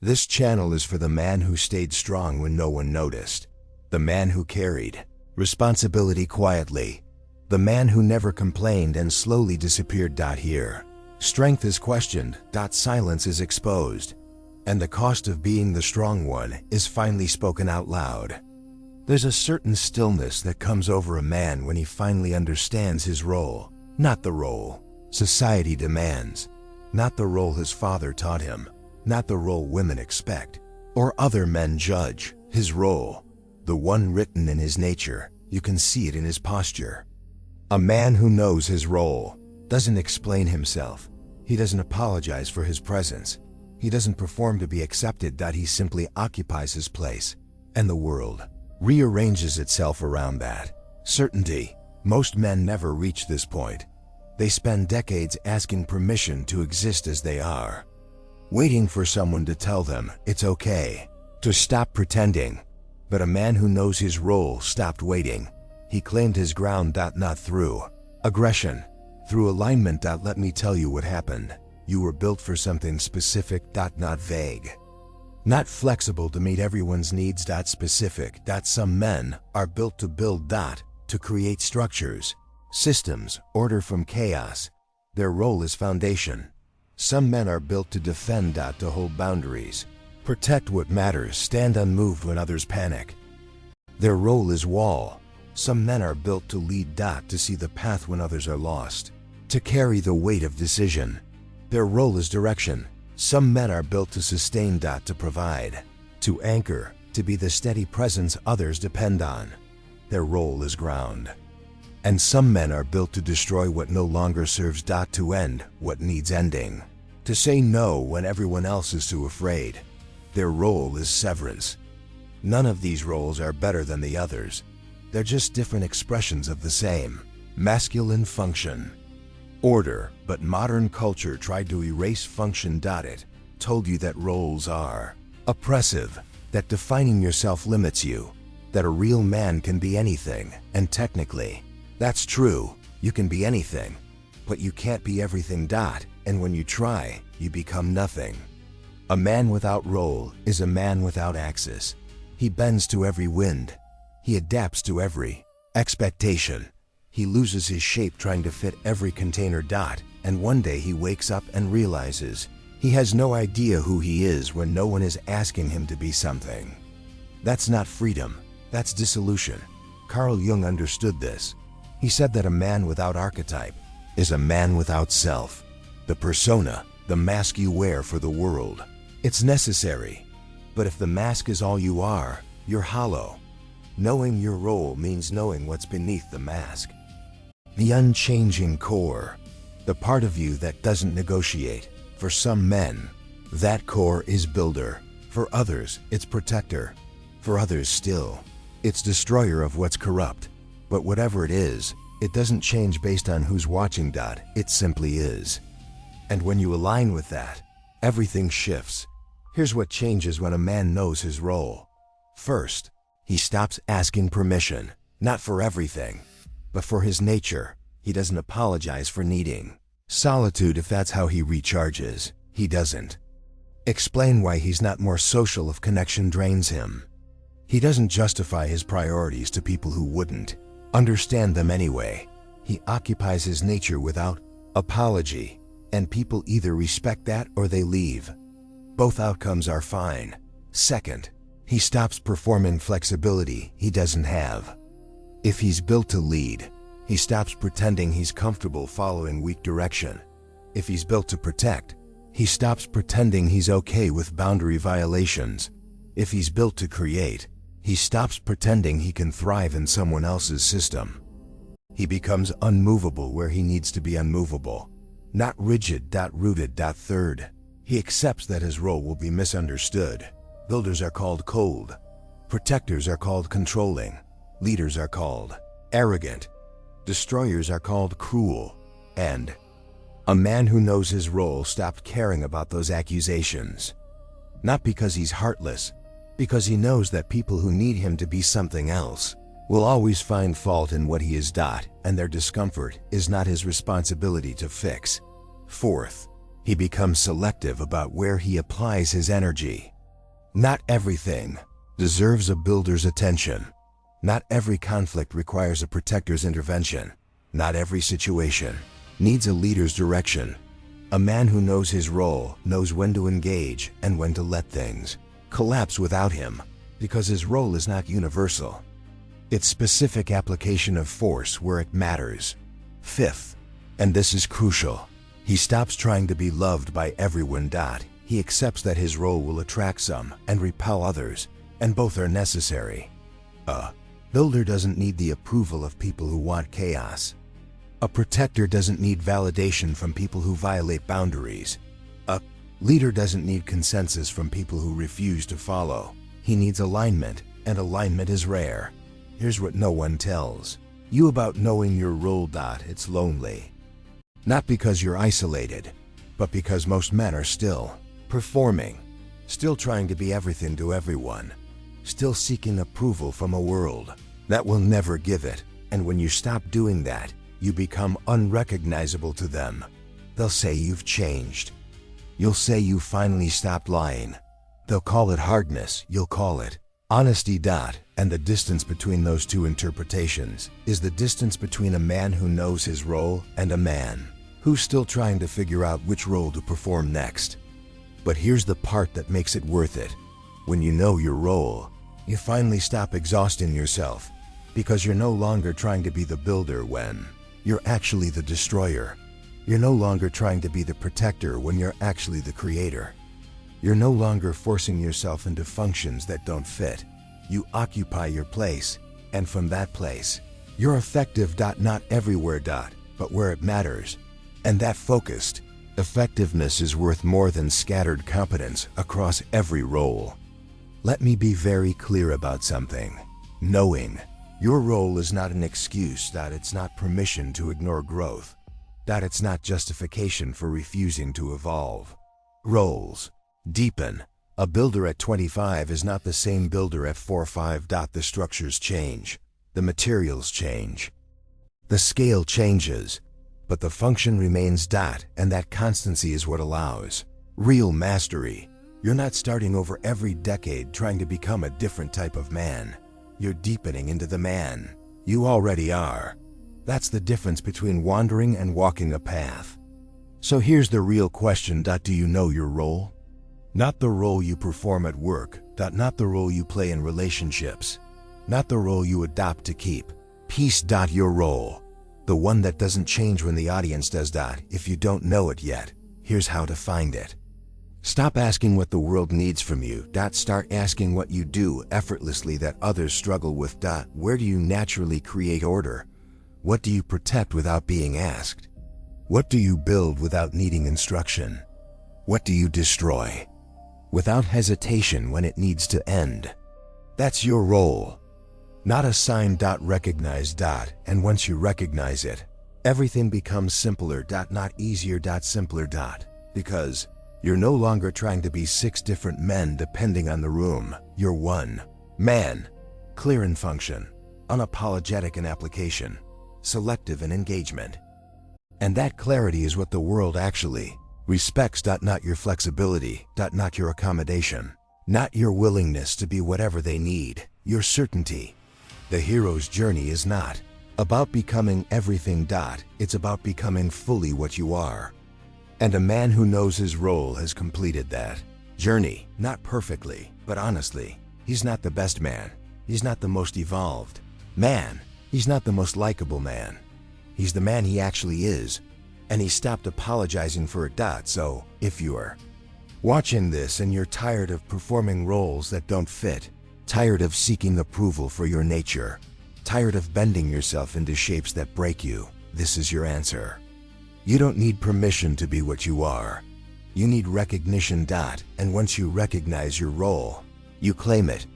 This channel is for the man who stayed strong when no one noticed, the man who carried responsibility quietly, the man who never complained and slowly disappeared. Here, strength is questioned. Silence is exposed, and the cost of being the strong one is finally spoken out loud. There's a certain stillness that comes over a man when he finally understands his role, not the role society demands, not the role his father taught him, not the role women expect, or other men judge. His role, the one written in his nature. You can see it in his posture. A man who knows his role doesn't explain himself. He doesn't apologize for his presence. He doesn't perform to be accepted. He simply occupies his place, and the world rearranges itself around that certainty. Most men never reach this point. They spend decades asking permission to exist as they are, waiting for someone to tell them it's okay to stop pretending. But a man who knows his role stopped waiting. He claimed his ground. Not through aggression, through alignment. Let me tell you what happened. You were built for something specific. Not vague, not flexible to meet everyone's needs. Specific. Some men are built to build. To create structures, systems, order from chaos. Their role is foundation. Some men are built to defend. To hold boundaries, protect what matters, stand unmoved when others panic. Their role is wall. Some men are built to lead. To see the path when others are lost, to carry the weight of decision. Their role is direction. Some men are built to sustain. To provide, to anchor, to be the steady presence others depend on. Their role is ground. And some men are built to destroy what no longer serves. To end what needs ending, to say no when everyone else is too afraid. Their role is severance. None of these roles are better than the others. They're just different expressions of the same masculine function. Order, but modern culture tried to erase function. It told you that roles are oppressive, that defining yourself limits you, that a real man can be anything, and technically, that's true. You can be anything, but you can't be everything. And when you try, you become nothing. A man without role is a man without axis. He bends to every wind. He adapts to every expectation. He loses his shape trying to fit every container. And one day he wakes up and realizes he has no idea who he is when no one is asking him to be something. That's not freedom. That's dissolution. Carl Jung understood this. He said that a man without archetype is a man without self. The persona, the mask you wear for the world. It's necessary. But if the mask is all you are, you're hollow. Knowing your role means knowing what's beneath the mask. The unchanging core, the part of you that doesn't negotiate. For some men, that core is builder. For others, it's protector. For others still, it's destroyer of what's corrupt. But whatever it is, it doesn't change based on who's watching. It simply is. And when you align with that, everything shifts. Here's what changes when a man knows his role. First, he stops asking permission, not for everything, but for his nature. He doesn't apologize for needing solitude if that's how he recharges. He doesn't explain why he's not more social if connection drains him. He doesn't justify his priorities to people who wouldn't understand them anyway. He occupies his nature without apology, and people either respect that or they leave. Both outcomes are fine. Second, he stops performing flexibility he doesn't have. If he's built to lead, he stops pretending he's comfortable following weak direction. If he's built to protect, he stops pretending he's okay with boundary violations. If he's built to create, he stops pretending he can thrive in someone else's system. He becomes unmovable where he needs to be unmovable, not rigid. Rooted. Third, he accepts that his role will be misunderstood. Builders are called cold. Protectors are called controlling. Leaders are called arrogant. Destroyers are called cruel. And a man who knows his role stopped caring about those accusations. Not because he's heartless, because he knows that people who need him to be something else will always find fault in what he is. And their discomfort is not his responsibility to fix. Fourth, he becomes selective about where he applies his energy. Not everything deserves a builder's attention. Not every conflict requires a protector's intervention. Not every situation needs a leader's direction. A man who knows his role knows when to engage and when to let things collapse without him, because his role is not universal. It's specific application of force where it matters. Fifth, and this is crucial, he stops trying to be loved by everyone. He accepts that his role will attract some and repel others, and both are necessary. A builder doesn't need the approval of people who want chaos. A protector doesn't need validation from people who violate boundaries. A leader doesn't need consensus from people who refuse to follow. He needs alignment, and alignment is rare. Here's what no one tells you about knowing your role. It's lonely. Not because you're isolated, but because most men are still performing, still trying to be everything to everyone, still seeking approval from a world that will never give it. And when you stop doing that, you become unrecognizable to them. They'll say you've changed. You'll say you finally stopped lying. They'll call it hardness, you'll call it honesty. And the distance between those two interpretations is the distance between a man who knows his role and a man who's still trying to figure out which role to perform next. But here's the part that makes it worth it. When you know your role, you finally stop exhausting yourself, because you're no longer trying to be the builder when you're actually the destroyer. You're no longer trying to be the protector when you're actually the creator. You're no longer forcing yourself into functions that don't fit. You occupy your place, and from that place, you're effective. Not everywhere, but where it matters. And that focused effectiveness is worth more than scattered competence across every role. Let me be very clear about something. Knowing your role is not an excuse. It's not permission to ignore growth. It's not justification for refusing to evolve. Roles deepen. A builder at 25 is not the same builder at 45. The structures change. The materials change. The scale changes. But the function remains. And that constancy is what allows real mastery. You're not starting over every decade trying to become a different type of man. You're deepening into the man you already are. That's the difference between wandering and walking a path. So here's the real question. Do you know your role? Not the role you perform at work. Not the role you play in relationships. Not the role you adopt to keep peace. Your role. The one that doesn't change when the audience does. If you don't know it yet, here's how to find it. Stop asking what the world needs from you. Start asking what you do effortlessly that others struggle with. Where do you naturally create order? What do you protect without being asked? What do you build without needing instruction? What do you destroy without hesitation when it needs to end? That's your role. Not a sign. Recognize. And once you recognize it, everything becomes simpler. Not easier. Simpler. Because you're no longer trying to be 6 different men depending on the room. You're one man, clear in function, unapologetic in application, selective in engagement. And that clarity is what the world actually respects. Not your flexibility. Not your accommodation. Not your willingness to be whatever they need. Your certainty. The hero's journey is not about becoming everything. It's about becoming fully what you are. And a man who knows his role has completed that journey. Not perfectly, but honestly. He's not the best man. He's not the most evolved man. He's not the most likable man. He's the man he actually is. And he stopped apologizing for it. So, if you're watching this and you're tired of performing roles that don't fit, tired of seeking approval for your nature, tired of bending yourself into shapes that break you, this is your answer. You don't need permission to be what you are. You need recognition. And once you recognize your role, you claim it.